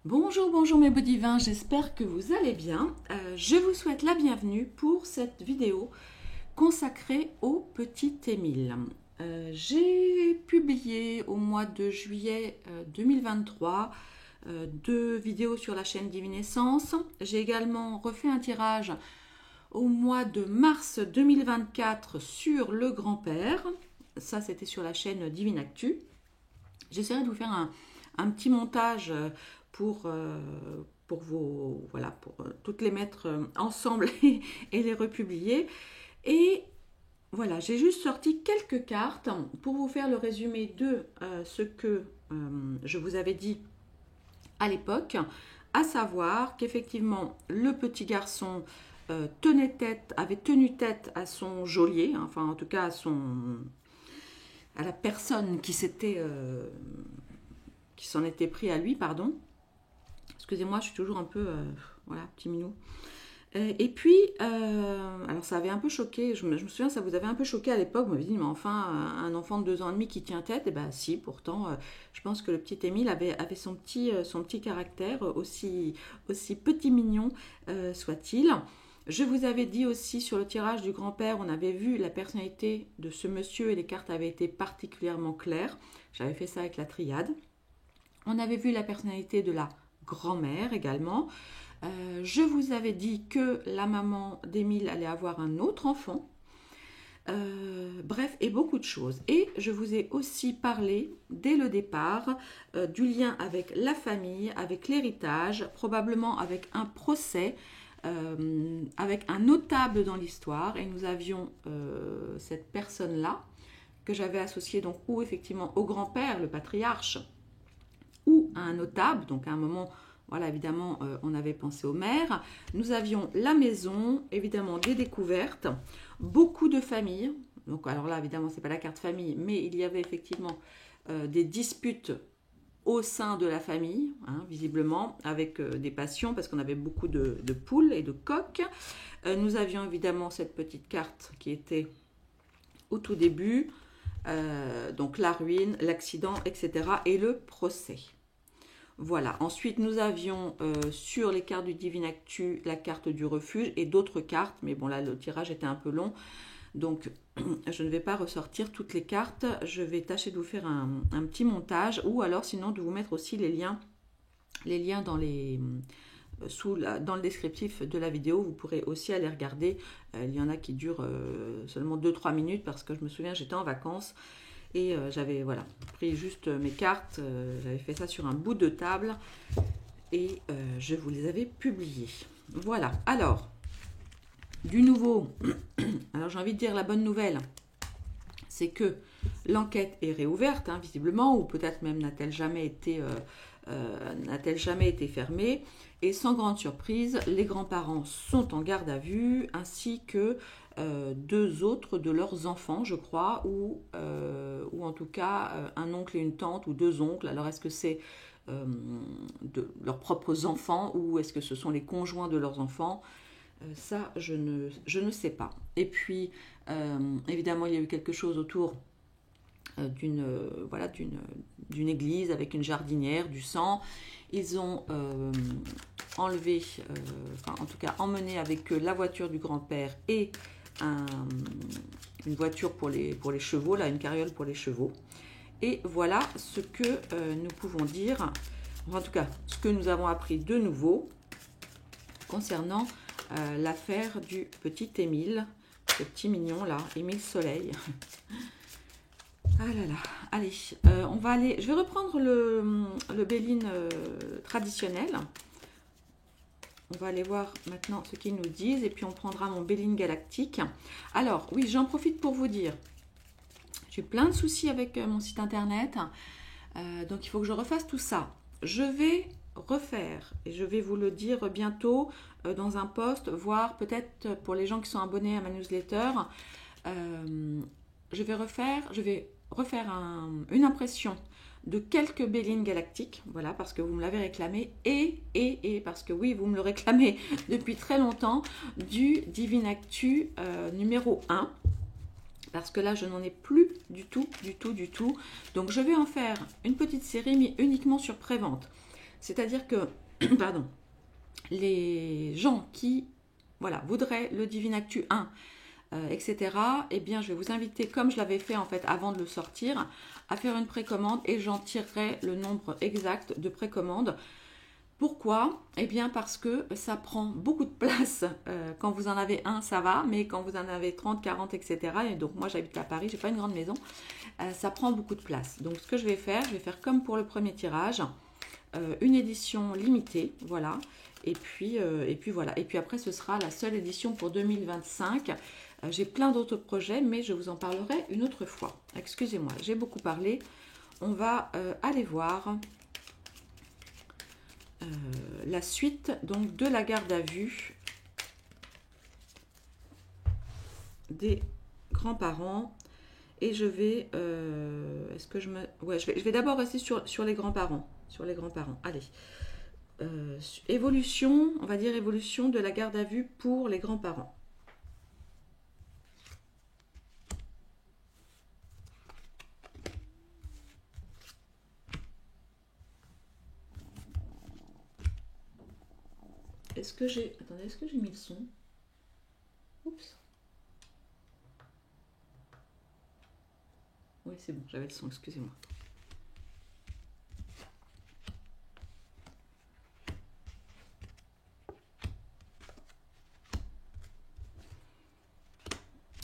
Bonjour, bonjour mes beaux divins, j'espère que vous allez bien. Je vous souhaite la bienvenue pour cette vidéo consacrée au petit Émile. J'ai publié au mois de juillet 2023 deux vidéos sur la chaîne Divinescence. J'ai également refait un tirage au mois de mars 2024 sur le grand-père. Ça, c'était sur la chaîne Divine Actu. J'essaierai de vous faire un petit montage pour, toutes les mettre ensemble et les republier. Et voilà, j'ai juste sorti quelques cartes pour vous faire le résumé de ce que je vous avais dit à l'époque, à savoir qu'effectivement le petit garçon avait tenu tête à son geôlier, enfin en tout cas à la personne qui s'en était pris à lui, pardon. Excusez-moi, je suis toujours un peu, voilà, petit minou. Et puis, alors ça avait un peu choqué, je me souviens, ça vous avait un peu choqué à l'époque, vous m'avez dit, mais enfin, un enfant de 2 ans et demi qui tient tête, et bien si, pourtant, je pense que le petit Émile avait son petit caractère, aussi petit mignon soit-il. Je vous avais dit aussi sur le tirage du grand-père, on avait vu la personnalité de ce monsieur et les cartes avaient été particulièrement claires. J'avais fait ça avec la triade. On avait vu la personnalité de la grand-mère également. Je vous avais dit que la maman d'Émile allait avoir un autre enfant. Bref, et beaucoup de choses. Et je vous ai aussi parlé, dès le départ, du lien avec la famille, avec l'héritage, probablement avec un procès, avec un notable dans l'histoire. Et nous avions cette personne-là, que j'avais associée donc ou effectivement au grand-père, le patriarche, ou à un notable, donc à un moment, voilà, évidemment, on avait pensé au maire. Nous avions la maison, évidemment, des découvertes, beaucoup de familles. Donc, alors là, évidemment, c'est pas la carte famille, mais il y avait effectivement des disputes au sein de la famille, hein, visiblement, avec des passions, parce qu'on avait beaucoup de poules et de coqs. Nous avions évidemment cette petite carte qui était au tout début, donc la ruine, l'accident, etc. et le procès. Voilà, ensuite nous avions sur les cartes du Divine Actu la carte du refuge et d'autres cartes, mais bon là le tirage était un peu long, donc je ne vais pas ressortir toutes les cartes, je vais tâcher de vous faire un petit montage ou alors sinon de vous mettre aussi les liens dans dans le descriptif de la vidéo, vous pourrez aussi aller regarder, il y en a qui durent seulement 2-3 minutes parce que je me souviens j'étais en vacances. Et j'avais voilà, pris juste mes cartes, j'avais fait ça sur un bout de table et je vous les avais publiées. Voilà, alors, du nouveau, alors j'ai envie de dire la bonne nouvelle, c'est que l'enquête est réouverte, hein, visiblement, ou peut-être même n'a-t-elle jamais été fermée. Et sans grande surprise, les grands-parents sont en garde à vue, ainsi que 2 autres de leurs enfants, je crois, ou en tout cas un oncle et une tante, ou 2 oncles. Alors est-ce que c'est de leurs propres enfants, ou est-ce que ce sont les conjoints de leurs enfants? Ça, je ne sais pas. Et puis, évidemment, il y a eu quelque chose autour d'une église avec une jardinière, du sang. Ils ont enlevé, en tout cas emmené avec eux la voiture du grand-père et une voiture pour les chevaux, là, une carriole pour les chevaux. Et voilà ce que nous pouvons dire, en tout cas ce que nous avons appris de nouveau concernant l'affaire du petit Émile, ce petit mignon là, Émile Soleil. Ah là là, allez, je vais reprendre le Béline traditionnel. On va aller voir maintenant ce qu'ils nous disent et puis on prendra mon Béline galactique. Alors, oui, j'en profite pour vous dire, j'ai plein de soucis avec mon site internet, donc il faut que je refasse tout ça. Je vais refaire, et je vais vous le dire bientôt dans un post, voire peut-être pour les gens qui sont abonnés à ma newsletter, je vais refaire une impression de quelques Bélines galactiques, voilà, parce que vous me l'avez réclamé, et parce que oui, vous me le réclamez depuis très longtemps, du Divine Actu numéro 1, parce que là, je n'en ai plus du tout. Donc, je vais en faire une petite série, mais uniquement sur prévente. C'est-à-dire que, pardon, les gens qui voilà, voudraient le Divine Actu 1, etc., eh bien, je vais vous inviter, comme je l'avais fait en fait avant de le sortir, à faire une précommande et j'en tirerai le nombre exact de précommandes. Pourquoi? Eh bien parce que ça prend beaucoup de place. Quand vous en avez un, ça va, mais quand vous en avez 30, 40, etc., et donc moi j'habite à Paris, j'ai pas une grande maison, ça prend beaucoup de place. Donc ce que je vais faire comme pour le premier tirage, une édition limitée, voilà. Et puis voilà. Et puis après, ce sera la seule édition pour 2025. J'ai plein d'autres projets, mais je vous en parlerai une autre fois. Excusez-moi, j'ai beaucoup parlé. On va aller voir la suite donc de la garde à vue des grands-parents. Et je vais, est-ce que je me, ouais, je vais d'abord rester sur les grands-parents, Allez, évolution, on va dire évolution de la garde à vue pour les grands-parents. Est-ce que j'ai, attendez, est-ce que j'ai mis le son? Oups. Oui, c'est bon, j'avais le son, excusez-moi.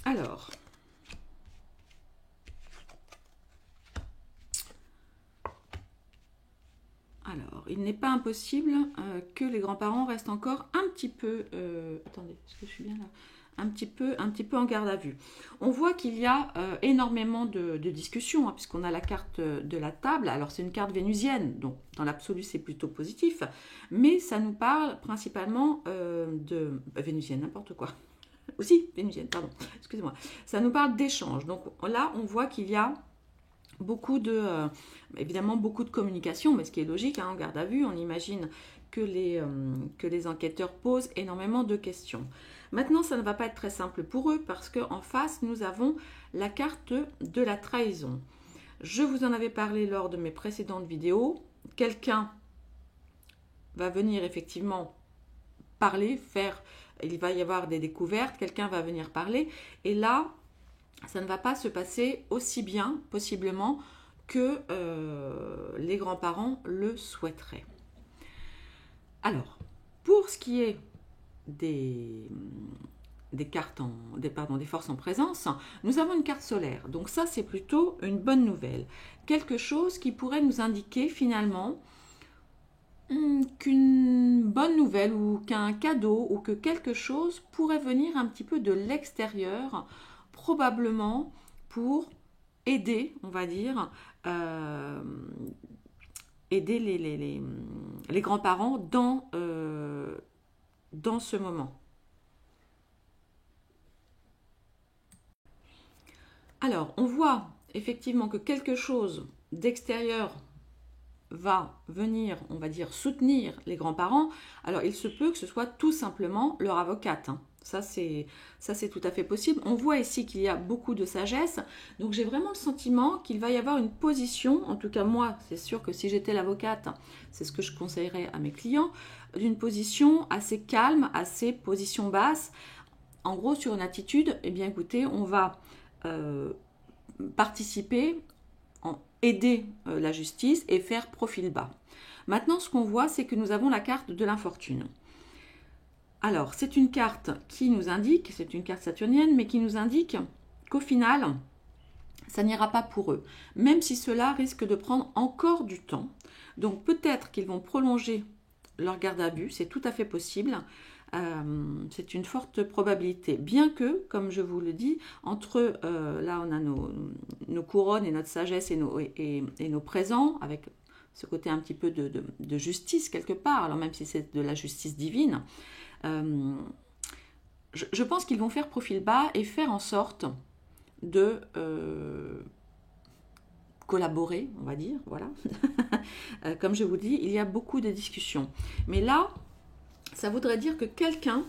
Alors, il n'est pas impossible que les grands-parents restent encore un petit peu... attendez, est-ce que je suis bien là? Un petit peu en garde à vue. On voit qu'il y a énormément de discussions, hein, puisqu'on a la carte de la table. Alors, c'est une carte vénusienne, donc dans l'absolu, c'est plutôt positif. Mais ça nous parle principalement de... vénusienne, n'importe quoi. Aussi, vénusienne, pardon, excusez-moi. Ça nous parle d'échange. Donc là, on voit qu'il y a beaucoup de, évidemment beaucoup de communication, mais ce qui est logique, hein, en garde à vue, on imagine que les enquêteurs posent énormément de questions. Maintenant, ça ne va pas être très simple pour eux parce qu'en face, nous avons la carte de la trahison. Je vous en avais parlé lors de mes précédentes vidéos. Quelqu'un va venir effectivement parler, il va y avoir des découvertes, quelqu'un va venir parler, et là, ça ne va pas se passer aussi bien, possiblement, que les grands-parents le souhaiteraient. Alors, pour ce qui est des cartes, des forces en présence, nous avons une carte solaire. Donc ça, c'est plutôt une bonne nouvelle. Quelque chose qui pourrait nous indiquer finalement qu'une bonne nouvelle ou qu'un cadeau ou que quelque chose pourrait venir un petit peu de l'extérieur, probablement pour aider, on va dire, aider les grands-parents dans ce moment. Alors, on voit effectivement que quelque chose d'extérieur va venir, on va dire, soutenir les grands-parents. Alors, il se peut que ce soit tout simplement leur avocate, hein. Ça, c'est tout à fait possible. On voit ici qu'il y a beaucoup de sagesse. Donc, j'ai vraiment le sentiment qu'il va y avoir une position, en tout cas moi, c'est sûr que si j'étais l'avocate, c'est ce que je conseillerais à mes clients, d'une position assez calme, assez position basse. En gros, sur une attitude, eh bien, écoutez, on va participer, aider la justice et faire profil bas. Maintenant, ce qu'on voit, c'est que nous avons la carte de l'infortune. Alors, c'est une carte qui nous indique, c'est une carte saturnienne, mais qui nous indique qu'au final, ça n'ira pas pour eux, même si cela risque de prendre encore du temps. Donc, peut-être qu'ils vont prolonger leur garde à vue, c'est tout à fait possible. C'est une forte probabilité, bien que, comme je vous le dis, entre là on a nos couronnes et notre sagesse et nos présents, avec ce côté un petit peu de justice quelque part, alors même si c'est de la justice divine, je pense qu'ils vont faire profil bas et faire en sorte de collaborer, on va dire, voilà. Comme je vous dis, il y a beaucoup de discussions. Mais là, ça voudrait dire que quelqu'un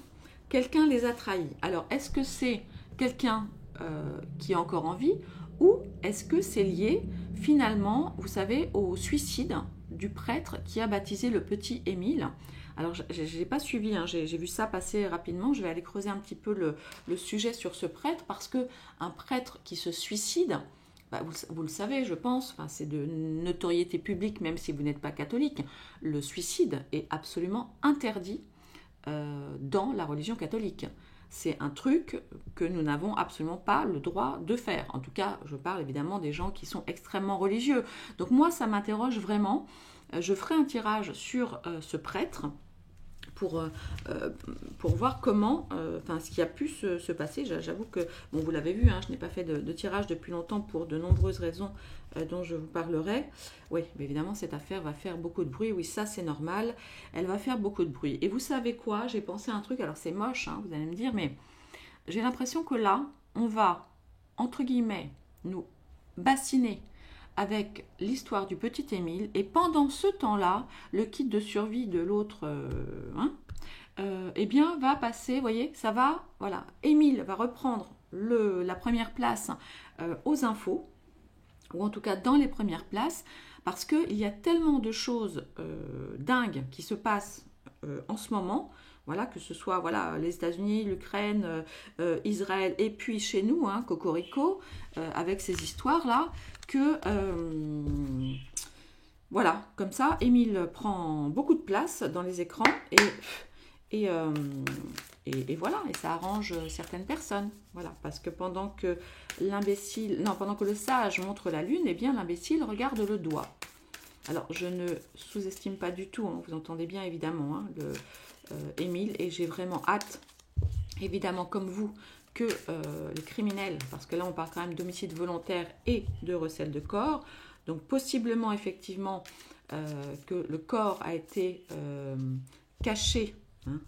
les a trahis. Alors, est-ce que c'est quelqu'un qui est encore en vie ou est-ce que c'est lié finalement, vous savez, au suicide du prêtre qui a baptisé le petit Émile. Alors, je n'ai pas suivi, hein, j'ai vu ça passer rapidement. Je vais aller creuser un petit peu le sujet sur ce prêtre, parce qu'un prêtre qui se suicide, bah, vous le savez, je pense, enfin, c'est de notoriété publique, même si vous n'êtes pas catholique. Le suicide est absolument interdit dans la religion catholique. C'est un truc que nous n'avons absolument pas le droit de faire. En tout cas, je parle évidemment des gens qui sont extrêmement religieux. Donc moi, ça m'interroge vraiment. Je ferai un tirage sur ce prêtre pour voir comment, ce qui a pu se passer. J'avoue que, bon, vous l'avez vu, hein, je n'ai pas fait de tirage depuis longtemps pour de nombreuses raisons dont je vous parlerai. Oui, mais évidemment, cette affaire va faire beaucoup de bruit. Oui, ça, c'est normal. Elle va faire beaucoup de bruit. Et vous savez quoi? J'ai pensé à un truc, alors c'est moche, hein, vous allez me dire, mais j'ai l'impression que là, on va, entre guillemets, nous bassiner avec l'histoire du petit Émile, et pendant ce temps-là, le kit de survie de l'autre, eh bien, va passer, vous voyez, ça va, voilà, Émile va reprendre la première place aux infos, ou en tout cas dans les premières places, parce qu'il y a tellement de choses dingues qui se passent en ce moment, voilà, que ce soit voilà, les États-Unis, l'Ukraine, Israël, et puis chez nous, hein, Cocorico, avec ces histoires-là, que voilà, comme ça, Émile prend beaucoup de place dans les écrans et voilà, et ça arrange certaines personnes, voilà, parce que pendant que le sage montre la lune, eh bien l'imbécile regarde le doigt. Alors je ne sous-estime pas du tout, hein, vous entendez bien évidemment, hein, Émile, et j'ai vraiment hâte, évidemment comme vous, que les criminels, parce que là on parle quand même d'homicide volontaire et de recel de corps, donc possiblement effectivement que le corps a été caché, hein,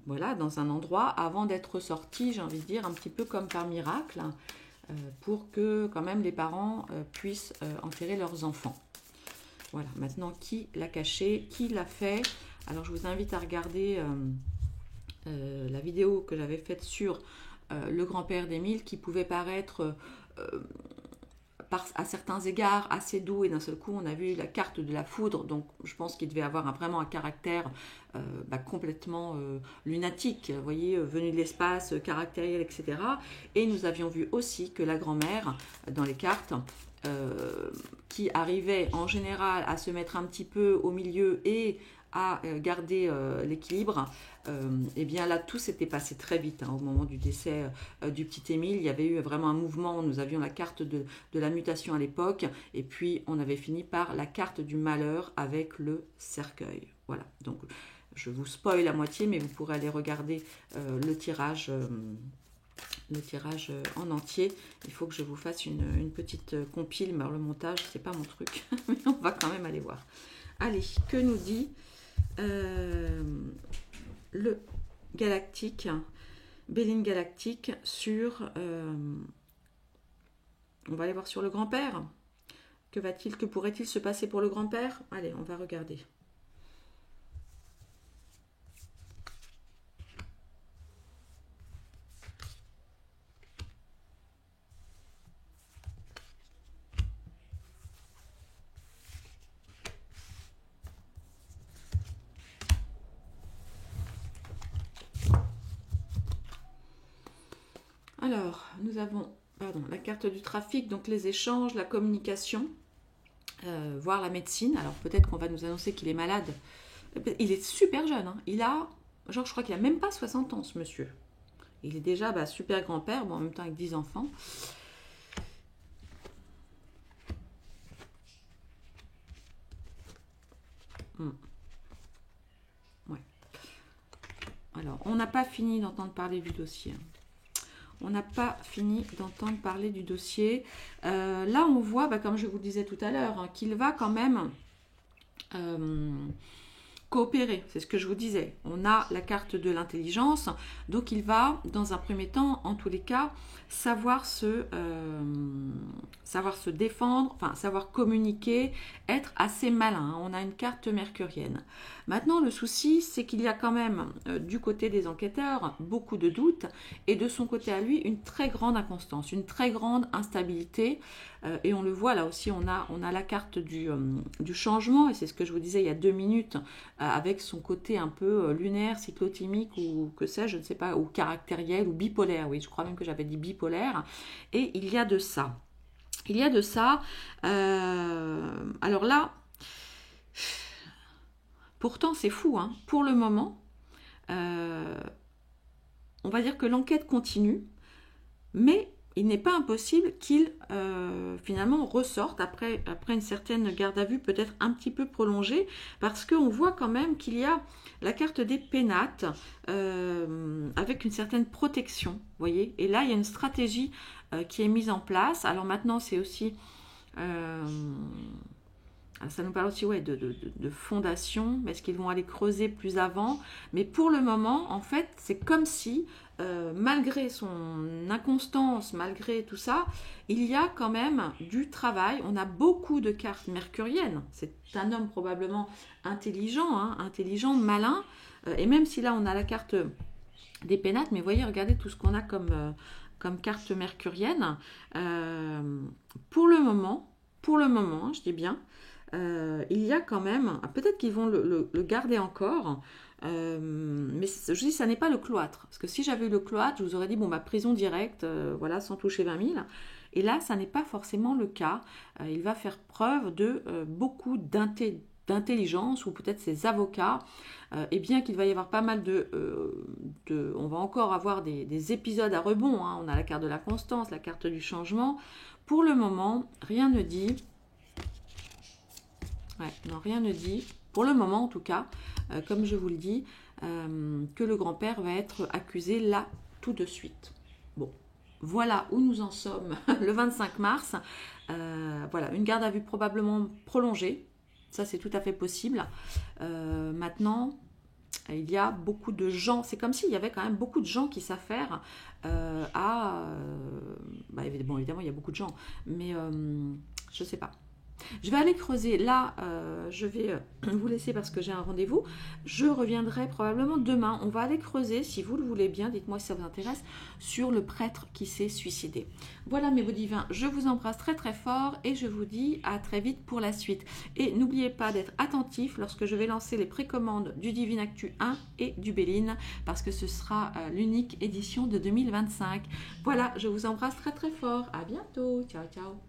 voilà, dans un endroit avant d'être sorti, j'ai envie de dire, un petit peu comme par miracle, pour que quand même les parents puissent enterrer leurs enfants. Voilà, maintenant qui l'a caché, qui l'a fait? Alors je vous invite à regarder la vidéo que j'avais faite sur le grand-père d'Émile, qui pouvait paraître à certains égards assez doux, et d'un seul coup on a vu la carte de la foudre, donc je pense qu'il devait avoir vraiment un caractère complètement lunatique, vous voyez, venu de l'espace, caractériel, etc. Et nous avions vu aussi que la grand-mère, dans les cartes, qui arrivait en général à se mettre un petit peu au milieu et à garder l'équilibre, et bien là tout s'était passé très vite, hein, au moment du décès du petit Émile. Il y avait eu vraiment un mouvement, nous avions la carte de la mutation à l'époque, et puis on avait fini par la carte du malheur avec le cercueil. Voilà, donc je vous spoil à moitié, mais vous pourrez aller regarder le tirage en entier. Il faut que je vous fasse une petite compile, mais alors le montage c'est pas mon truc, mais on va quand même aller voir. Allez, que nous dit le galactique, Béline galactique sur... on va aller voir sur le grand-père. Que pourrait-il se passer pour le grand-père? Allez, on va regarder. Alors, nous avons la carte du trafic, donc les échanges, la communication, voire la médecine. Alors peut-être qu'on va nous annoncer qu'il est malade. Il est super jeune, hein. Il a, je crois qu'il a même pas 60 ans, ce monsieur. Il est déjà super grand-père, bon, en même temps avec 10 enfants. Ouais. Alors, on n'a pas fini d'entendre parler du dossier. On n'a pas fini d'entendre parler du dossier. Là, on voit, comme je vous le disais tout à l'heure, hein, qu'il va quand même coopérer, c'est ce que je vous disais. On a la carte de l'intelligence, donc il va, dans un premier temps, en tous les cas, savoir se défendre, enfin savoir communiquer, être assez malin. On a une carte mercurienne. Maintenant, le souci, c'est qu'il y a quand même, du côté des enquêteurs, beaucoup de doutes, et de son côté à lui, une très grande inconstance, une très grande instabilité. Et on le voit, là aussi, on a la carte du changement, et c'est ce que je vous disais il y a 2 minutes, avec son côté un peu lunaire, cyclotimique, ou que sais-je, je ne sais pas, ou caractériel, ou bipolaire, oui, je crois même que j'avais dit bipolaire, et il y a de ça. Il y a de ça. Alors là, pourtant c'est fou, hein. Pour le moment, on va dire que l'enquête continue, mais il n'est pas impossible qu'il finalement ressorte après une certaine garde à vue peut-être un petit peu prolongée, parce qu'on voit quand même qu'il y a la carte des pénates avec une certaine protection, vous voyez. Et là, il y a une stratégie qui est mise en place. Alors maintenant, c'est aussi... ça nous parle aussi de fondation. Est-ce qu'ils vont aller creuser plus avant? Mais pour le moment, en fait, c'est comme si, malgré son inconstance, malgré tout ça, il y a quand même du travail. On a beaucoup de cartes mercuriennes. C'est un homme probablement intelligent, hein, intelligent, malin. Et même si là, on a la carte des pénates, mais voyez, regardez tout ce qu'on a comme carte mercurienne. Pour le moment, je dis bien, il y a quand même, peut-être qu'ils vont le garder encore, mais je dis ça n'est pas le cloître, parce que si j'avais eu le cloître, je vous aurais dit bon bah prison directe, voilà, sans toucher 20 000, et là ça n'est pas forcément le cas. Il va faire preuve de beaucoup d'intelligence, ou peut-être ses avocats, et bien qu'il va y avoir pas mal on va encore avoir des épisodes à rebond, hein. On a la carte de la constance, la carte du changement. Pour le moment, rien ne dit. Ouais, non, rien ne dit, pour le moment en tout cas, comme je vous le dis, que le grand-père va être accusé là tout de suite. Bon, voilà où nous en sommes le 25 mars. Voilà, une garde à vue probablement prolongée, ça c'est tout à fait possible. Maintenant, il y a beaucoup de gens, c'est comme s'il y avait quand même beaucoup de gens qui s'affairent bah, évidemment, il y a beaucoup de gens, mais je ne sais pas. Je vais aller creuser. Là, je vais vous laisser parce que j'ai un rendez-vous. Je reviendrai probablement demain. On va aller creuser, si vous le voulez bien, dites-moi si ça vous intéresse, sur le prêtre qui s'est suicidé. Voilà mes beaux divins, je vous embrasse très très fort et je vous dis à très vite pour la suite. Et n'oubliez pas d'être attentif lorsque je vais lancer les précommandes du Divine Actu 1 et du Béline, parce que ce sera l'unique édition de 2025. Voilà, je vous embrasse très très fort. À bientôt. Ciao, ciao.